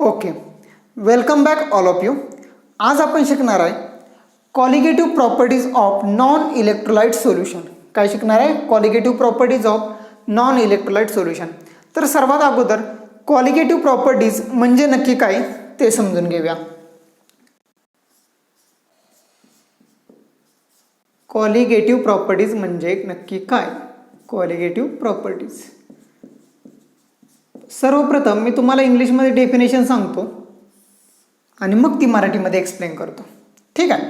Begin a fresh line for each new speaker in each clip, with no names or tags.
Okay, welcome back all of you. आज आपण शिकणार आहे colligative properties of non electrolyte solution. काय शिकणार आहे? Colligative properties of non electrolyte solution. तर सर्वात अगोदर कॉलिगेटिव्ह प्रॉपर्टीज म्हणजे नक्की काय ते समजून घेऊया. कॉलिगेटिव्ह प्रॉपर्टीज म्हणजे नक्की काय? कॉलिगेटिव्ह प्रॉपर्टीज, सर्वप्रथम मी तुम्हाला इंग्लिशमध्ये डेफिनेशन सांगतो आणि मग ती मराठीमध्ये एक्सप्लेन करतो. ठीक आहे?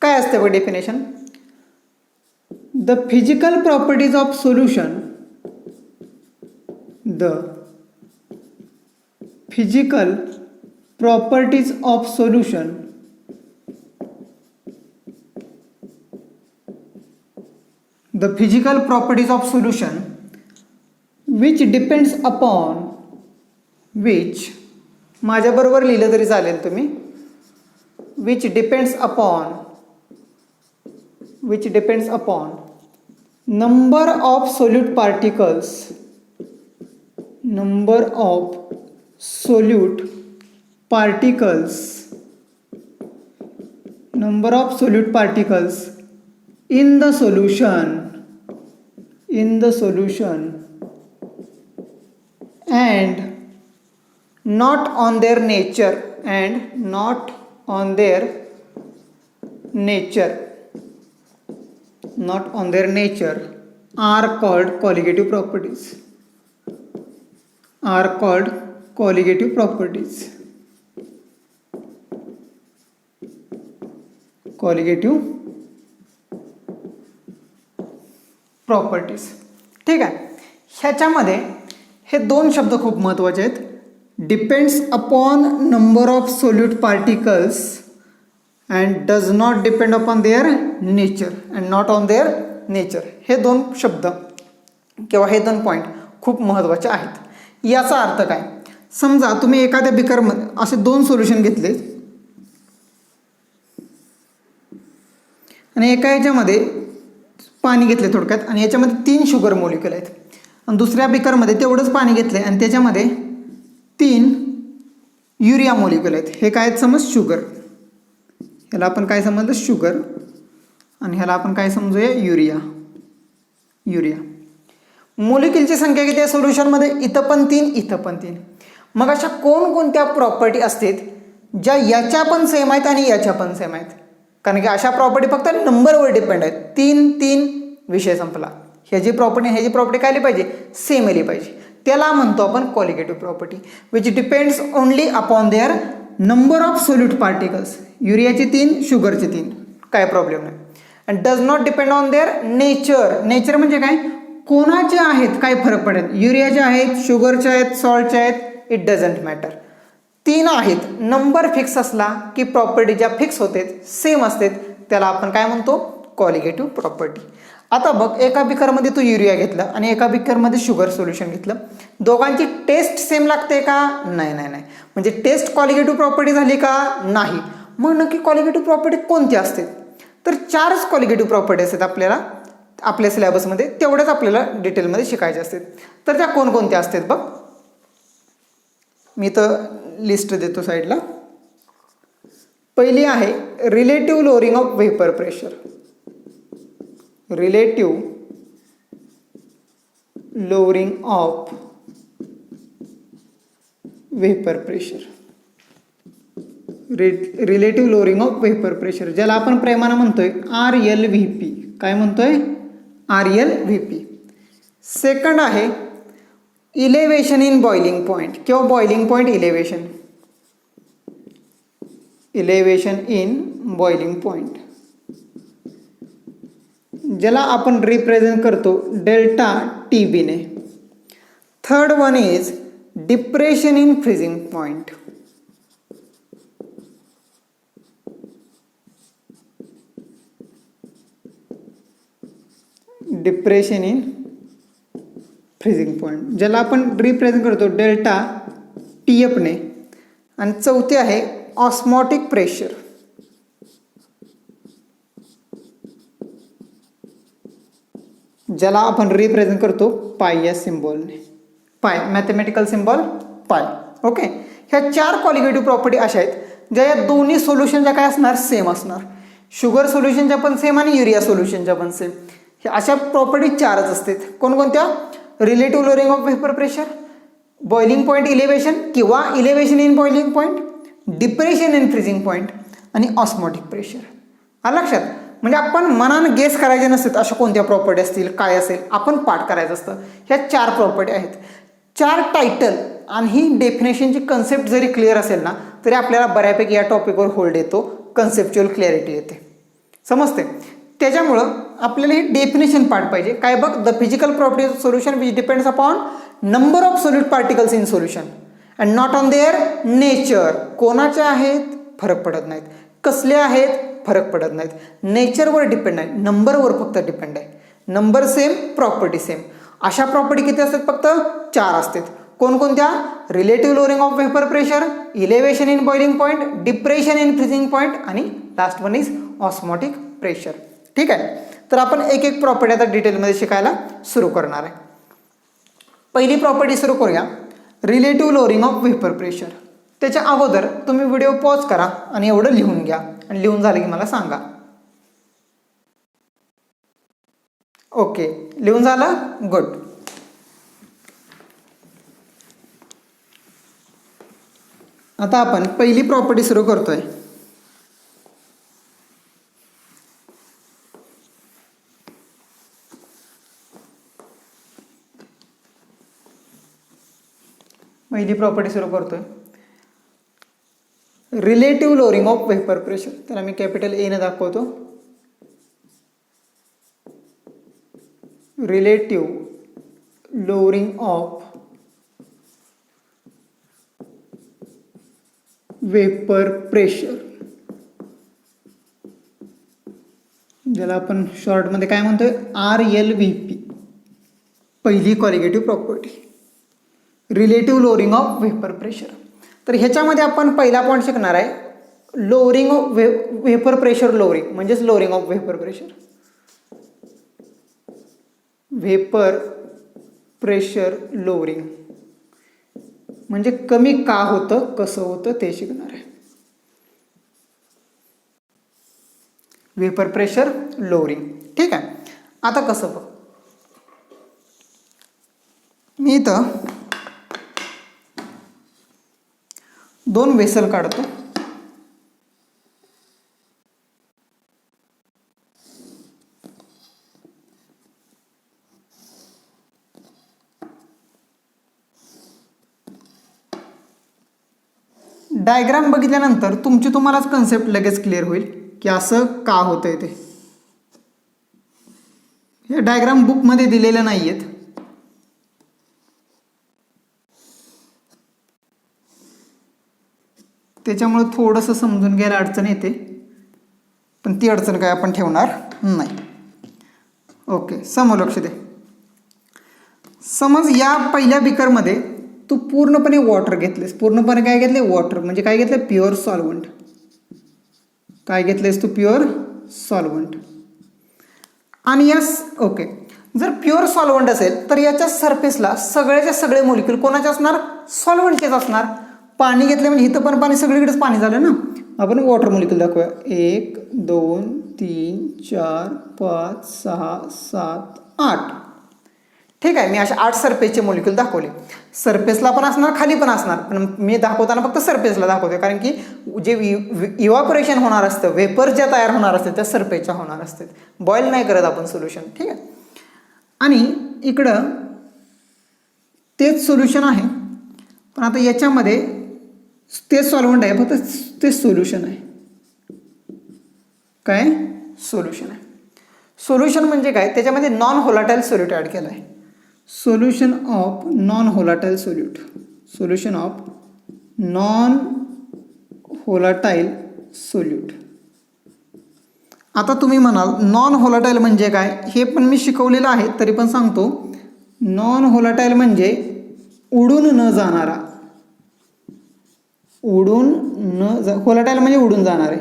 काय असते बघ definition? The physical properties of solution, the physical properties of solution the physical properties of solution which depends upon which, माझ्या बरोबर लिहिलं तरी चालेल तुम्ही, which depends upon number of solute particles, in the solution and not on their nature are called colligative properties. Properties. ठीक आहे? ह्याच्यामध्ये हे दोन शब्द खूप महत्त्वाचे आहेत. Depends upon number of solute particles and does not depend upon their nature and not on their nature. हे दोन शब्द किंवा हे दोन पॉईंट खूप महत्त्वाचे आहेत. याचा अर्थ काय? समजा तुम्ही एखाद्या बिकरमध्ये असे दोन सोल्युशन घेतले आणि एका याच्यामध्ये पाणी घेतले थोडक्यात आणि याच्यामध्ये 3 शुगर मॉलिक्यूल आहेत आणि दुसऱ्या बिकरमध्ये तेवढंच पाणी घेतले आणि त्याच्यामध्ये 3 युरिया मॉलिक्यूल आहेत. हे काय आहेत? समज शुगर. ह्याला आपण काय समजलं? शुगर. आणि ह्याला आपण काय समजूया? युरिया. मॉलिक्यूलची संख्या किती आहे सोल्युशनमध्ये? इथं पण 3, इथं पण 3. मग अशा कोणकोणत्या प्रॉपर्टी असतात ज्या याच्या पण सेम आहेत आणि याच्या पण सेम आहेत? कारण की अशा प्रॉपर्टी फक्त नंबरवर डिपेंड आहेत. 3 विषय संपला. ह्याची प्रॉपर्टी काय आली पाहिजे? सेम आली पाहिजे. त्याला म्हणतो आपण colligative property, which depends only upon their number of solute particles. युरियाची 3, शुगरची 3, काय प्रॉब्लेम नाही. And does not depend on their nature म्हणजे काय? कोणाचे आहेत काय फरक पडेल? युरियाचे आहेत, शुगरचे आहेत, सॉल्टचे आहेत, इट डझंट मॅटर. 3 आहेत. नंबर फिक्स असला की प्रॉपर्टी ज्या फिक्स होते सेम असते त्याला आपण काय म्हणतो? Colligative property. आता बघ, एका बिकरमध्ये तू युरिया घेतला आणि एका बिकरमध्ये शुगर सोल्युशन घेतलं. दोघांची टेस्ट सेम लागते का? नाही. म्हणजे टेस्ट कॉलिगेटिव्ह प्रॉपर्टी झाली का? नाही. मग नक्की कॉलिगेटिव्ह प्रॉपर्टी कोणती असते? तर 4च कॉलिगेटिव्ह प्रॉपर्टी असतात आपल्या सिलेबसमध्ये. तेवढ्याच आपल्याला डिटेलमध्ये शिकायचे असतात. तर त्या कोणकोणत्या असतात बघ, मी तर लिस्ट देतो साईडला. पहिली आहे relative lowering of vapour pressure. Relative lowering of vapour pressure, ज्याला आपण प्रेमानं म्हणतोय RLVP. काय म्हणतोय? RLVP. सेकंड आहे इलेव्हेशन इन बॉइलिंग पॉईंट किंवा boiling point elevation in boiling point, ज्याला आपण रिप्रेझेंट करतो डेल्टा TB ने. Third one is depression in freezing point. Depression in freezing point, ज्याला आपण रिप्रेझेंट करतो डेल्टा TF ने. आणि चौथे आहे ऑस्मॉटिक प्रेशर. ज्याला आपण रिप्रेझेंट करतो पाय या सिम्बॉलने, पाय मॅथमॅटिकल सिम्बॉल पाय. ओके, ह्या 4 क्वालिटेटिव्ह प्रॉपर्टी अशा आहेत ज्या या दोन्ही सोल्युशनच्या काय असणार, सेम असणार. शुगर सोल्युशनच्या पण सेम आणि युरिया सोल्युशनच्या पण सेम. ह्या अशा प्रॉपर्टी 4च असतात. कोणकोणत्या? Relative lowering of vapour pressure, boiling point elevation किंवा elevation in boiling point, depression in freezing point आणि ऑस्मोटिक प्रेशर. आलं लक्षात? म्हणजे आपण मनानं गेस करायचे नसतात अशा कोणत्या प्रॉपर्टी असतील, काय असेल, आपण पाठ करायचं असतं. ह्या 4 प्रॉपर्टी आहेत. 4 टायटल आणि ही डेफिनेशनची कन्सेप्ट जरी क्लिअर असेल ना तरी आपल्याला बऱ्यापैकी या टॉपिकवर होल्ड येतो, कन्सेप्च्युअल क्लॅरिटी येते. समजते? त्याच्यामुळं आपल्याला हे डेफिनेशन पाठ पाहिजे. काय बघ, the physical property of solution which depends upon number of solute particles in solution and not on their nature. कोणाच्या आहेत फरक पडत नाहीत, कसले आहेत फरक पडत नाहीत, नेचरवर डिपेंड आहे, नंबरवर फक्त डिपेंड आहे. Number same, property same. अशा प्रॉपर्टी किती असतात? फक्त 4 असतात. कोणकोणत्या? Relative lowering of vapour pressure, elevation in boiling point, depression in freezing point आणि last one is osmotic pressure. ठीक आहे, तर आपण एक एक प्रॉपर्टी आता डिटेलमध्ये शिकायला सुरू करणार आहे. पहिली प्रॉपर्टी सुरू करूया, relative lowering of vapour pressure. त्याच्या अगोदर तुम्ही व्हिडिओ पॉज करा आणि एवढं लिहून घ्या आणि लिहून झालं की मला सांगा. ओके, लिहून झालं? गुड. आता आपण पहिली प्रॉपर्टी सुरू करतोय. पहिली प्रॉपर्टी सुरू करतोय, relative lowering of vapour pressure. त्याला मी कॅपिटल ए ने दाखवतो. Relative lowering of vapour pressure, ज्याला आपण शॉर्टमध्ये काय म्हणतोय, RLVP. पहिली qualitative property, relative lowering of vapour pressure. तर ह्याच्यामध्ये आपण पहिला पॉईंट शिकणार आहे, lowering of vapour pressure. Lowering म्हणजेच lowering of vapour pressure. Vapour pressure lowering म्हणजे कमी का होतं, कसं होतं ते शिकणार आहे. Vapour pressure lowering. ठीक आहे, आता कसं बघ, मी इथं 2 वेसल काढतो. डायग्राम बघितल्यानंतर तुम्हालाच कन्सेप्ट लगेच क्लिअर होईल की असं का होतंय ते. हे डायग्राम बुकमध्ये दिलेले नाही आहेत. त्याच्यामुळे थोडंसं समजून घ्यायला अडचण येते, पण ती अडचण काय आपण ठेवणार नाही. ओके, समोर लक्ष दे. समज या पहिल्या बिकरमध्ये तू पूर्णपणे वॉटर घेतलेस. पूर्णपणे काय घेतले? वॉटर. म्हणजे काय घेतलं? Pure solvent. काय घेतलेस तू? Pure solvent. आणि यस, ओके, जर प्युअर सॉल्व्हंट असेल तर याच्या सरफेसला सगळ्याचे सगळे मोलिक्यूल कोणाचे असणार? सॉल्व्हंटचेच असणार. पाणी घेतले म्हणजे इथं पण पाणी, सगळीकडेच पाणी झालं ना. आपण वॉटर मोलिक्यूल दाखवूया. 1 2 3 4 5 6 7 8. ठीक आहे, मी अशा 8 सरफेसचे मोलिक्यूल दाखवले. सरफेसला पण असणार, खाली पण असणार, पण मी दाखवताना फक्त सरफेसला दाखवते कारण की जे इव्हॅपोरेशन होणार असतं, वेपर ज्या तयार होणार असते त्या सरफेसच्या होणार असतात. बॉईल नाही करत आपण सोल्युशन. ठीक आहे, आणि इकडं तेच सोल्युशन आहे, पण आता याच्यामध्ये तेच सॉल्व्हंट आहे, फक्त तेच सोल्युशन आहे. काय? सोल्युशन आहे. सोल्युशन म्हणजे काय? त्याच्यामध्ये नॉन व्होलाटाईल सोल्यूट ॲड केला आहे. Solution of non volatile solute. Solution of non volatile solute. आता तुम्ही म्हणाल नॉन व्होलाटाईल म्हणजे काय? हे पण मी शिकवलेलं आहे, तरी पण सांगतो. नॉन व्होलाटाईल म्हणजे उडून न जाणारा. व्होलाटाईल म्हणजे उडून जाणारे,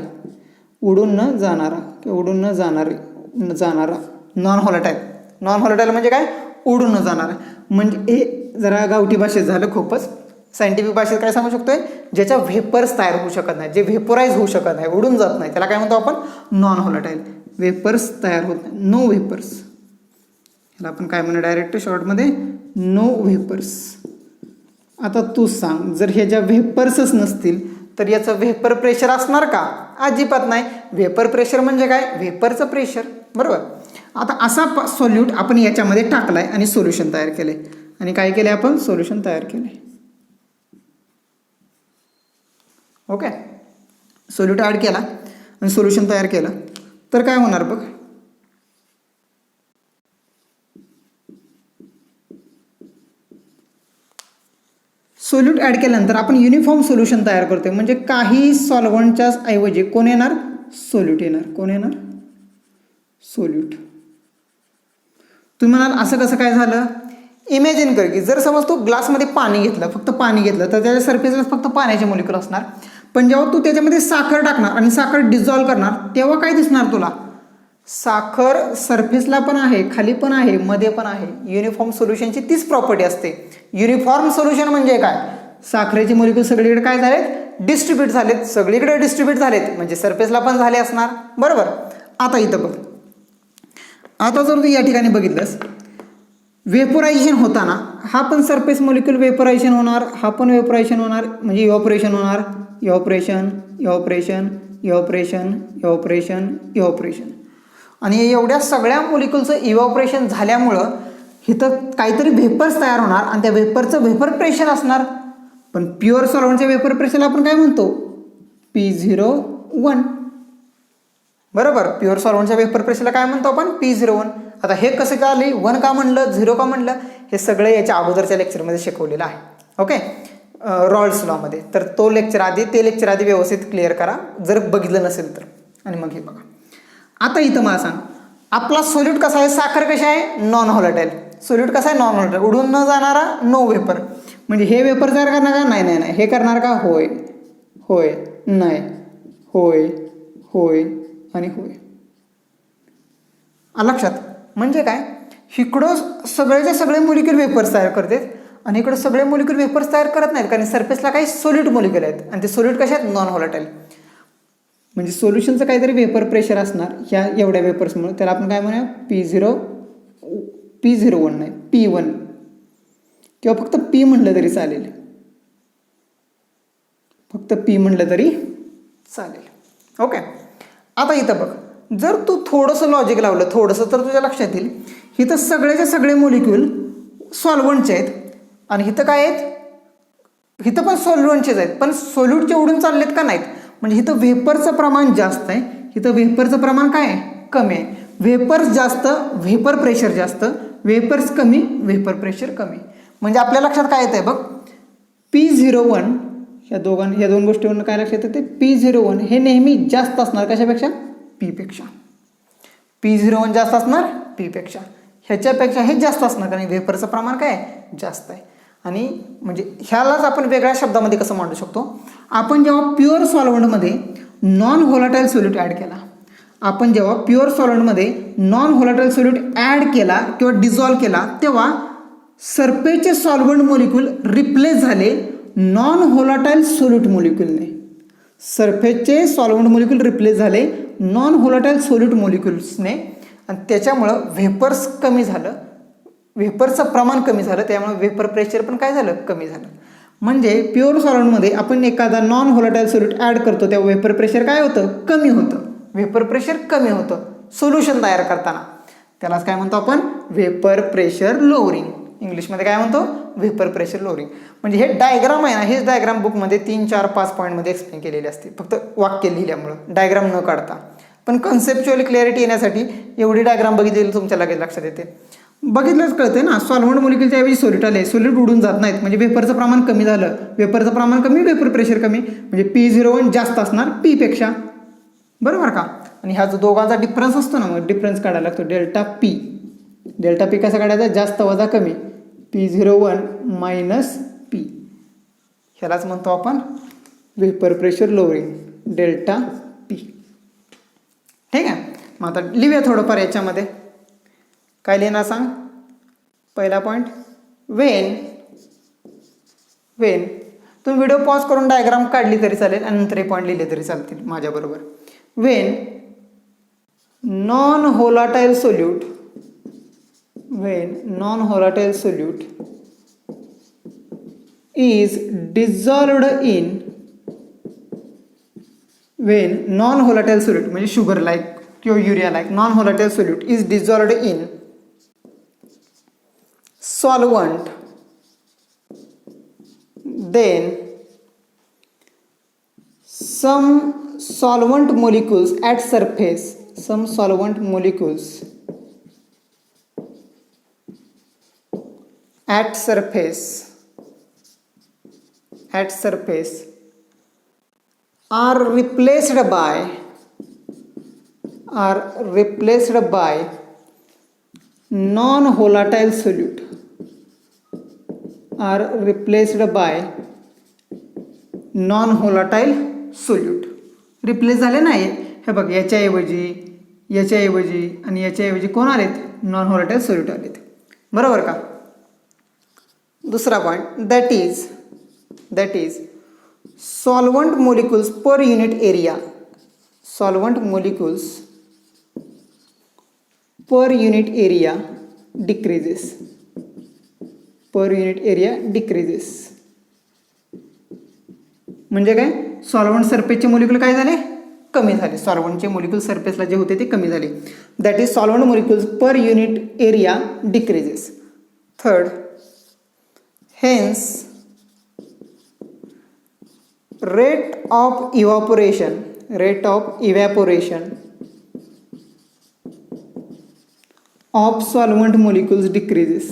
उडून न जाणारा किंवा उडून न जाणारा. Non volatile. नॉन व्होलाटाईल म्हणजे काय? उडून न जाणारा. म्हणजे हे जरा गावठी भाषेत झालं खूपच. सायंटिफिक भाषेत काय सांगू शकतोय, ज्याच्या व्हेपर्स तयार होऊ शकत नाही, जे व्हेपोराइज होऊ शकत नाही, उडून जात नाही, त्याला काय म्हणतो आपण, नॉन व्होलाटाईल. व्हेपर्स तयार होत नाही, नो व्हेपर्स, ह्याला आपण काय म्हणू डायरेक्ट शॉर्टमध्ये, नो व्हेपर्स. आता तू सांग, जर ह्या ज्या व्हेपर्सच नसतील तर याचं व्हेपर प्रेशर असणार का? अजिबात नाही. व्हेपर प्रेशर म्हणजे काय, व्हेपरचं प्रेशर, बरोबर. आता असा सोल्यूट आपण याच्यामध्ये टाकलाय आणि सोल्युशन तयार केले, आणि काय केले आपण, सोल्युशन तयार केले. ओके, सोल्यूट ॲड केला आणि सोल्युशन तयार केलं तर काय होणार बघ. सोल्यूट ॲड केल्यानंतर आपण युनिफॉर्म सोल्युशन तयार करतोय, म्हणजे काही सॉल्व्हंटच्या ऐवजी कोण येणार, सोल्यूट येणार. कोण येणार, सोल्यूट. तुम्ही म्हणाल असं कसं काय झालं, इमॅजिन कर की जर समज तू ग्लासमध्ये पाणी घेतलं, फक्त पाणी घेतलं तर त्याच्या सरफेसला फक्त पाण्याचे मॉलिक्युल असणार, पण जेव्हा तू त्याच्यामध्ये साखर टाकणार आणि साखर डिझॉल्व्ह करणार तेव्हा काय दिसणार तुला, साखर सरफेसला पण आहे, खाली पण आहे, मध्ये पण आहे. युनिफॉर्म सोल्युशनची तीच प्रॉपर्टी असते. युनिफॉर्म सोल्युशन म्हणजे काय, साखरेचे मॉलिक्युल सगळीकडे काय झालेत, डिस्ट्रीब्यूट झालेत, सगळीकडे डिस्ट्रीब्यूट झालेत, म्हणजे सरफेसला पण झाले असणार, बरोबर. आता इथं बघ, आता जर तू या ठिकाणी बघितलंस, वेपोरायझेशन होताना हा पण सरफेस मॉलिक्युल वेपोरायझेशन होणार, हा पण वेपोरायझेशन होणार, म्हणजे इव्हॅपोरेशन होणार, evaporation, evaporation, evaporation, evaporation, evaporation. आणि एवढ्या सगळ्या मॉलिक्युलचं इव्हॅपोरेशन झाल्यामुळं इथं काहीतरी व्हेपर्स तयार होणार आणि त्या व्हेपरचं व्हेपर प्रेशर असणार. पण प्युअर सॉल्व्हंटच्या व्हेपर प्रेशरला आपण काय म्हणतो, P01, बरोबर. प्युअर सॉल्व्हंटच्या वेपर प्रेशरला काय म्हणतो आपण, P01. आता हे कसं का आले, 1 का म्हणलं, 0 का म्हणलं, हे सगळं याच्या अगोदरच्या लेक्चरमध्ये शिकवलेलं आहे. ओके, रॉल्स लॉमध्ये. तर तो लेक्चर आधी, ते लेक्चर आधी व्यवस्थित क्लिअर करा जर बघितलं नसेल तर, आणि मग हे बघा. आता इथं मला सांग, आपला सोल्यूट कसा आहे, साखर कशी आहे, नॉन व्होलाटाईल. सोल्यूट कसा आहे, नॉन व्होलाटाईल, उडून न जाणारा, नो वेपर. म्हणजे हे वेपर तयार करणार का, नाही नाही नाही. हे करणार का, होय होय, नाही होय होय आणि होय. लक्षात, म्हणजे काय, इकडं सगळेचे सगळे मॉलिक्युल वेपर्स तयार करतात आणि इकडं सगळे मॉलिक्युल वेपर्स तयार करत नाहीत, कारण सरफेसला काही सोल्यूट मॉलिक्युल आहेत आणि ते सोल्यूट कसे आहेत, नॉन व्होलाटाईल. म्हणजे सोल्युशनचं काहीतरी वेपर प्रेशर असणार ह्या एवढ्या वेपर्समुळे, त्याला आपण काय म्हणूया, P01 नाही, P1 किंवा फक्त P म्हटलं तरी चालेल, फक्त P म्हटलं तरी चालेल. ओके, आता इथं बघ, जर तू थोडंसं लॉजिक लावलं, थोडंसं, तर तुझ्या लक्षात येईल, इथं सगळेचे सगळे मॉलिक्युल सॉल्व्हंटचे आहेत आणि इथं काय आहेत, इथं पण सॉल्व्हंटचेच आहेत, पण सोल्यूटचे उडून चाललेत का नाहीत. म्हणजे इथं व्हेपरचं प्रमाण जास्त आहे, इथं व्हेपरचं प्रमाण काय आहे, कमी आहे. व्हेपर्स जास्त, व्हेपर प्रेशर जास्त, व्हेपर्स कमी, व्हेपर प्रेशर कमी. म्हणजे आपल्या लक्षात काय येतं आहे बघ, P01, या दोन गोष्टीवरून काय लक्षात येते, P01 हे नेहमी जास्त असणार कशापेक्षा, P पेक्षा. P01 जास्त असणार P पेक्षा, ह्याच्यापेक्षा हे जास्त असणार, कारण व्हेपरचं प्रमाण काय आहे, जास्त आहे. आणि म्हणजे ह्यालाच आपण वेगळ्या शब्दामध्ये कसं मांडू शकतो, आपण जेव्हा प्युअर सॉल्व्हंटमध्ये नॉन व्होलाटाईल सोल्यूट ॲड केला, आपण जेव्हा प्युअर सॉल्व्हंटमध्ये नॉन व्होलाटाईल सोल्यूट ॲड केला किंवा डिझॉल्व्ह केला, तेव्हा सरफेसचे सॉल्व्हंट मॉलिक्युल रिप्लेस झाले नॉन व्होलाटाईल सोल्यूट मॉलिक्युलने. सरफेसचे सॉल्व्हंट मॉलिक्युल रिप्लेस झाले नॉन व्होलाटाईल सोल्यूट मॉलिक्युल्सने आणि त्याच्यामुळं व्हेपर्स कमी झालं, व्हेपरचं प्रमाण कमी झालं, त्यामुळे व्हेपर प्रेशर पण काय झालं, कमी झालं. म्हणजे प्युअर सॉल्व्हंटमध्ये आपण एखादा नॉन व्होलाटाईल सोल्यूट ॲड करतो तेव्हा व्हेपर प्रेशर काय होतं, कमी होतं, व्हेपर प्रेशर कमी होतं सोल्युशन तयार करताना. त्यालाच काय म्हणतो आपण, व्हेपर प्रेशर लोअरिंग. इंग्लिशमध्ये काय म्हणतो, व्हेपर प्रेशर लोअरिंग. म्हणजे हे डायग्राम आहे ना, हेच डायग्राम बुकमध्ये 3, 4, 5 पॉईंटमध्ये एक्सप्लेन केलेले असते, फक्त वाक्य लिहिल्यामुळं, डायग्राम न काढता. पण कन्सेप्च्युअली क्लॅरिटी येण्यासाठी एवढी डायग्राम बघितलेली तुमच्या लगेच लक्षात येते. बघितलंच कळतं ना, सॉल्व्हंट मॉलिक्युलच्या ऐवजी सोल्यूट आले, सोल्यूट उडून जात नाहीत, म्हणजे वेपरचं प्रमाण कमी झालं, वेपरचं प्रमाण कमी, वेपर प्रेशर कमी, म्हणजे P01 जास्त असणार P पेक्षा, बरोबर का. आणि ह्या जो दोघांचा डिफरन्स असतो ना, मग डिफरन्स काढायला लागतो, डेल्टा P. डेल्टा P कसा काढायचा, जास्त वजा कमी, P01 मायनस P. ह्यालाच म्हणतो आपण vapour pressure lowering, delta P. ठीक आहे, मग आता लिहूया थोडंफार याच्यामध्ये. काय लिहिणार सांग, पहिला पॉईंट, वेन वेन तुम्ही व्हिडिओ पॉज करून डायग्राम काढली तरी चालेल आणि नंतर हे पॉईंट लिहिले तरी चालतील माझ्याबरोबर. When non volatile solute is dissolved in when non-volatile solute म्हणजे शुगर लाईक किंवा urea like non volatile solute is dissolved in solvent then some solvent molecules at surface at surface are replaced by non-volatile solute replace झाले नाही. हे बघ याच्याऐवजी आणि याच्याऐवजी कोण आलेत? Non volatile solute आलेत. बरोबर का? दुसरा point that is solvent molecules per unit area decreases म्हणजे काय? सॉल्वंट सरफेसचे मोलिक्युल काय झाले? कमी झाले. सॉल्वंटचे मोलिक्युल सरफेसला जे होते ते कमी झाले. That is solvent molecules per unit area decreases. Third, hence rate of evaporation of solvent molecules decreases.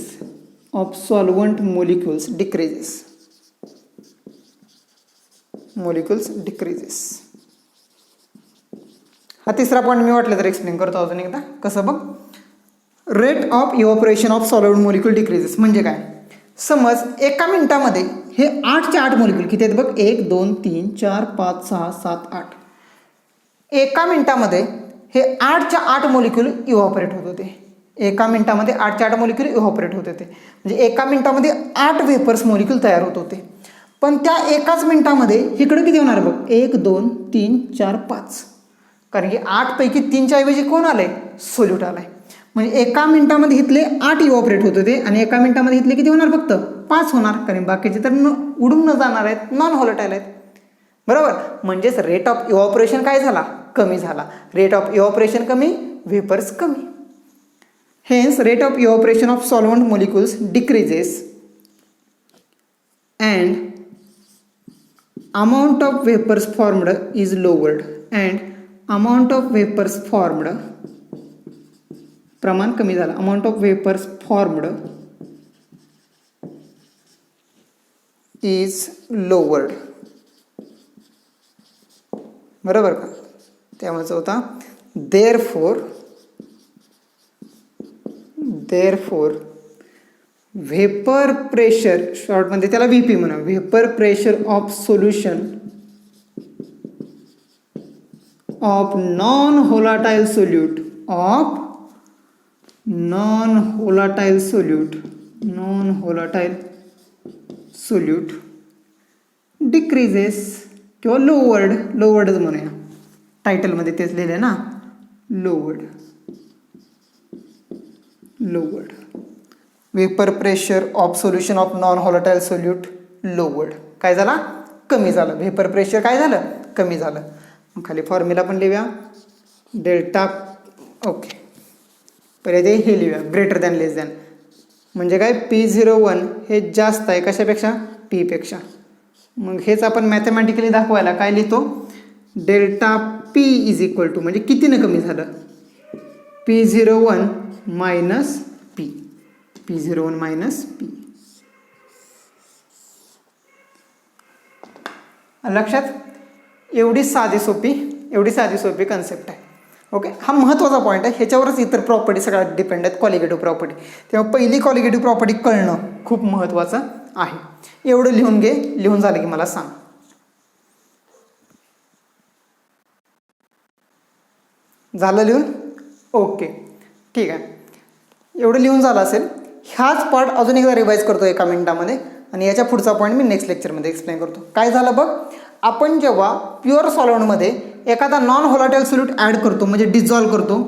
हा तिसरा पॉईंट मी वाटलं तर एक्सप्लेन करतो अजून एकदा. कसं बघ? Rate of evaporation of solid molecule decreases म्हणजे काय? समज एका मिनिटामध्ये हे 8च्या 8 मोलिक्युल किती आहेत बघ? 1 2 3 4 5 6 7 8. एका मिनिटामध्ये हे 8च्या 8 मोलिक्युल इव्हॅपोरेट होत होते. म्हणजे एका मिनिटामध्ये 8 वेपर्स मोलिक्युल तयार होत होते. पण त्या एकाच मिनिटामध्ये इकडं किती होणार बघ? 1 2 3 4 5. कारण की 8 पैकी 3च्या ऐवजी कोण आलंय? सोल्यूट आलाय. म्हणजे एका मिनिटामध्ये इथले 8 इव्हॅपोरेट होत होते आणि एका मिनिटामध्ये इथले किती होणार? फक्त 5 होणार. कारण बाकीचे तर उडून न जाणार आहेत, नॉन व्होलेटाईल आहेत. बरोबर? म्हणजेच रेट ऑफ इव्हॅपोरेशन काय झाला? कमी झाला. रेट ऑफ इव्हॅपोरेशन कमी, वेपर्स कमी. Hence rate of evaporation of solvent molecules decreases and amount of vapours formed is lowered. प्रमाण कमी झालं. Amount of vapours formed is lowered. बरोबर का? त्यामुळे होता देअरफोर व्हेपर प्रेशर, शॉर्टमध्ये त्याला व्हीपी म्हणा, vapour pressure of solution of non volatile solute decreases किंवा लोवर्डच म्हणूया. टायटलमध्ये तेच लिहिले ना, lowered. Vapour pressure of solution of non volatile solute lowered. काय झाला? कमी झालं. व्हेपर प्रेशर काय झालं? कमी झालं. मग खाली फॉर्म्युला पण लिहूया. डेल्टा. ओके, पहिले ते हे लिहूया, ग्रेटर दॅन लेस दॅन. म्हणजे काय? P01 हे जास्त आहे कशापेक्षा? P पेक्षा. मग हेच आपण मॅथमॅटिकली दाखवायला काय लिहितो? Delta P is equal to, म्हणजे कितीनं कमी झालं? P01 minus P. लक्षात? एवढी साधी सोपी कन्सेप्ट आहे. ओके, हा महत्त्वाचा पॉईंट आहे. ह्याच्यावरच इतर प्रॉपर्टी सगळ्यात डिपेंड आहेत, कॉलिगेटिव्ह प्रॉपर्टी. तेव्हा पहिली कॉलिगेटिव्ह प्रॉपर्टी कळणं खूप महत्त्वाचं आहे. एवढं लिहून घे. लिहून झालं की मला सांग. झालं लिहून? ओके, ठीक आहे. एवढं लिहून झालं असेल. ह्याच पार्ट अजून एकदा रिवाईज करतो एका मिनिटामध्ये. आणि याच्या पुढचा पॉईंट मी नेक्स्ट लेक्चरमध्ये एक्सप्लेन करतो. काय झालं बघ, आपण जेव्हा प्युअर सॉल्व्हंटमध्ये एखादा नॉन व्होलाटाईल सोल्यूट ॲड करतो म्हणजे डिझॉल्व्ह करतो,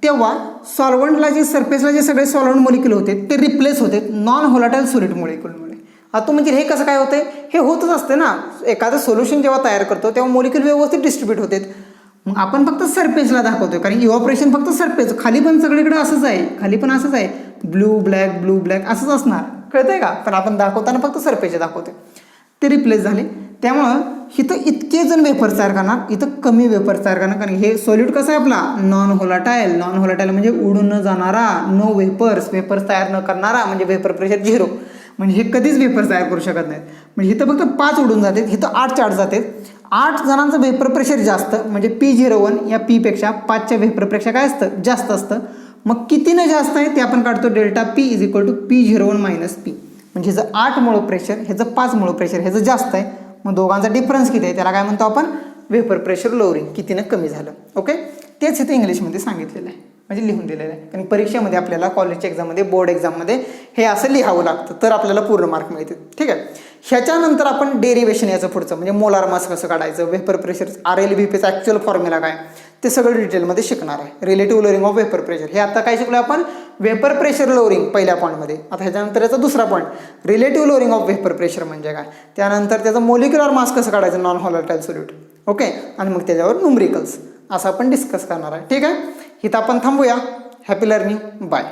तेव्हा सॉल्व्हंटला जे सरफेसला जे सगळे सॉल्व्हंट मोलिक्युल होते ते रिप्लेस होते नॉन व्होलाटाईल सोल्यूट मोलिक्युलमुळे. आता म्हणजे हे कसं काय होते, हे होतच असते ना, एखादं सोल्युशन जेव्हा तयार करतो तेव्हा मोलिक्युल व्यवस्थित डिस्ट्रीब्यूट होते. मग आपण फक्त सरफेसला दाखवतोय, कारण इव्हॉपरेशन फक्त सरफेस, खाली पण सगळीकडे असंच आहे, खाली पण असंच आहे, ब्लू ब्लॅक असंच असणार, कळतंय का. पण आपण दाखवताना फक्त सरफेसचे दाखवते, ते रिप्लेस झाले. त्यामुळं इथं इतके जण वेफर तयार करणार, इथं कमी वेफर तयार करणार, कारण हे सॉल्यूट कसं आहे आपला नॉन व्होलाटाईल म्हणजे उडून न जाणारा, नो वेपर्स तयार न करणारा, म्हणजे वेपर प्रेशर 0, म्हणजे हे कधीच वेपर तयार करू शकत नाहीत. म्हणजे इथं फक्त 5 उडून जातात, इथं 8 चार्ज जातात. 8 जणांचं वेपर प्रेशर जास्त, म्हणजे P01 या Pपेक्षा 5च्या वेपर प्रेशर काय असतं, जास्त असतं. मग कितीनं जास्त आहे ते आपण काढतो, डेल्टा P = P01 - P. म्हणजे ह्याचं 8 मोल प्रेशर, ह्याचं 5 मोल प्रेशर, ह्याचं जास्त आहे. मग दोघांचा डिफरन्स किती आहे त्याला काय म्हणतो आपण, वेपर प्रेशर लोअरिंग, कितीनं कमी झालं. ओके, तेच इथे इंग्लिशमध्ये सांगितलेलं आहे, म्हणजे लिहून दिलेलं आहे. आणि परीक्षेमध्ये आपल्याला कॉलेजच्या एक्झाममध्ये, बोर्ड एक्झाममध्ये हे असं लिहावं लागतं, तर आपल्याला पूर्ण मार्क मिळतील. ठीक आहे. ह्याच्यानंतर आपण डेरिवेशन याचं पुढचं म्हणजे मोलार मास कसं काढायचं, वेपर प्रेशर, RLBPचा ॲक्च्युअल फॉर्म्युला काय, ते सगळं डिटेलमध्ये शिकणार आहे. Relative lowering of vapour pressure, हे आता काय शिकलो आपण, वेपर प्रेशर लोअरिंग पहिल्या पॉईंटमध्ये. आता ह्याच्यानंतर याचा दुसरा point, relative lowering of vapour pressure म्हणजे काय, त्यानंतर त्याचं मोलिक्युलर मास कसं काढायचं नॉन व्होलाटाईल सोल्यूट. ओके, आणि मग त्याच्यावर न्यूमरिकल्स असं आपण डिस्कस करणार आहे. ठीक आहे, इथं आपण थांबूया. Happy learning, bye.